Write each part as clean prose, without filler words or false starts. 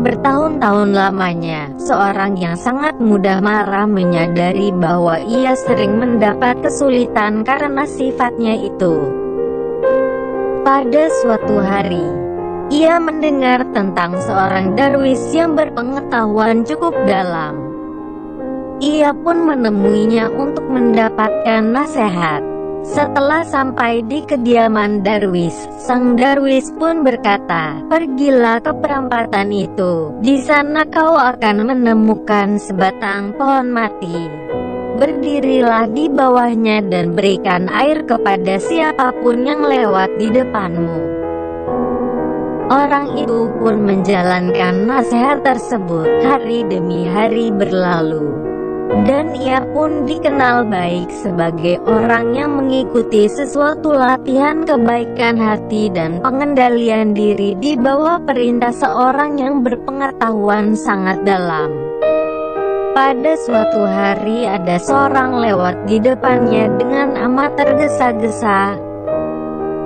bertahun-tahun lamanya, seorang yang sangat mudah marah menyadari bahwa ia sering mendapat kesulitan karena sifatnya itu. Pada suatu hari, ia mendengar tentang seorang darwis yang berpengetahuan cukup dalam. Ia pun menemuinya untuk mendapatkan nasihat. Setelah sampai di kediaman darwis, sang darwis pun berkata, "Pergilah ke perempatan itu. Di sana kau akan menemukan sebatang pohon mati. Berdirilah di bawahnya dan berikan air kepada siapapun yang lewat di depanmu." Orang itu pun menjalankan nasihat tersebut. Hari demi hari berlalu, dan ia pun dikenal baik sebagai orang yang mengikuti sesuatu latihan kebaikan hati dan pengendalian diri di bawah perintah seorang yang berpengetahuan sangat dalam. Pada suatu hari ada seorang lewat di depannya dengan amat tergesa-gesa.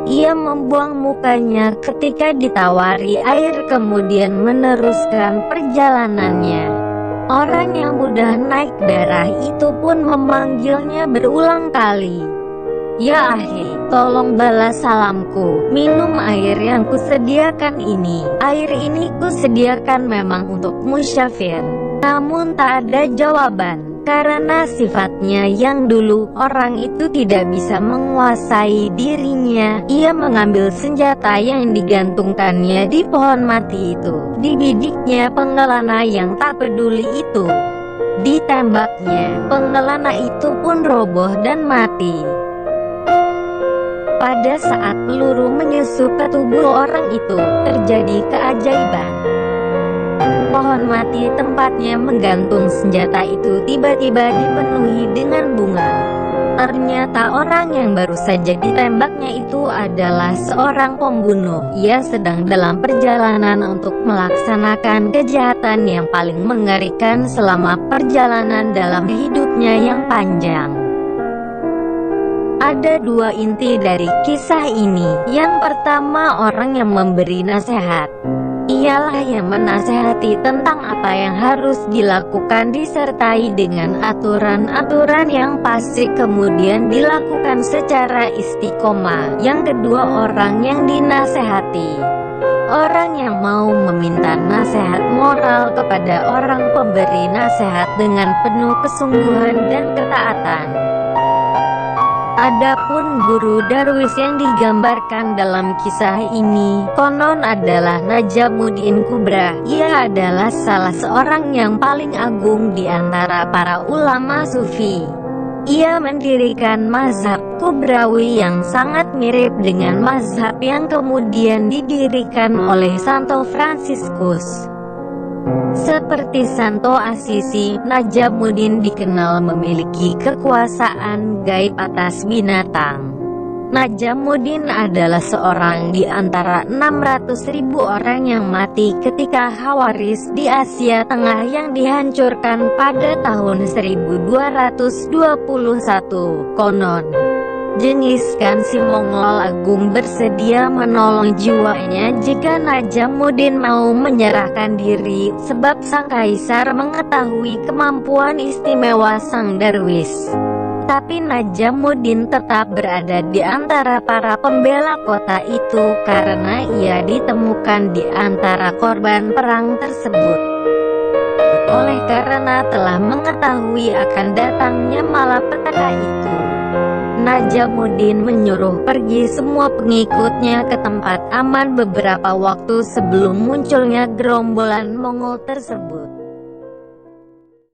Ia membuang mukanya ketika ditawari air kemudian meneruskan perjalanannya. Orang yang mudah naik darah itu pun memanggilnya berulang kali. "Ya akhi, tolong balas salamku, minum air yang kusediakan ini. Air ini kusediakan memang untuk musyafir." Namun tak ada jawaban, karena sifatnya yang dulu orang itu tidak bisa menguasai dirinya. Ia mengambil senjata yang digantungkannya di pohon mati itu. Dibidiknya pengelana yang tak peduli itu. Ditembaknya, pengelana itu pun roboh dan mati. Pada saat peluru menyusup ke tubuh orang itu, terjadi keajaiban. Pohon mati tempatnya menggantung senjata itu tiba-tiba dipenuhi dengan bunga. Ternyata orang yang baru saja ditembaknya itu adalah seorang pembunuh. Ia sedang dalam perjalanan untuk melaksanakan kejahatan yang paling mengerikan selama perjalanan dalam hidupnya yang panjang. Ada dua inti dari kisah ini. Yang pertama, orang yang memberi nasihat ialah yang menasehati tentang apa yang harus dilakukan disertai dengan aturan-aturan yang pasti kemudian dilakukan secara istiqomah. Yang kedua, orang yang dinasehati, orang yang mau meminta nasihat moral kepada orang pemberi nasihat dengan penuh kesungguhan dan ketaatan. Adapun guru darwis yang digambarkan dalam kisah ini, konon adalah Najamuddin Kubra. Ia adalah salah seorang yang paling agung di antara para ulama sufi. Ia mendirikan mazhab Kubrawi yang sangat mirip dengan mazhab yang kemudian didirikan oleh Santo Fransiskus. Seperti Santo Assisi, Najamuddin dikenal memiliki kekuasaan gaib atas binatang. Najamuddin adalah seorang di antara 600.000 orang yang mati ketika Khawarizm di Asia Tengah yang dihancurkan pada tahun 1221. Konon, Genghis-Khan si Mongol Agung bersedia menolong jiwanya jika Najamuddin mau menyerahkan diri, sebab sang kaisar mengetahui kemampuan istimewa sang darwis. Tapi Najamuddin tetap berada di antara para pembela kota itu karena ia ditemukan di antara korban perang tersebut. Oleh karena telah mengetahui akan datangnya malapetaka itu, Najamuddin menyuruh pergi semua pengikutnya ke tempat aman beberapa waktu sebelum munculnya gerombolan Mongol tersebut.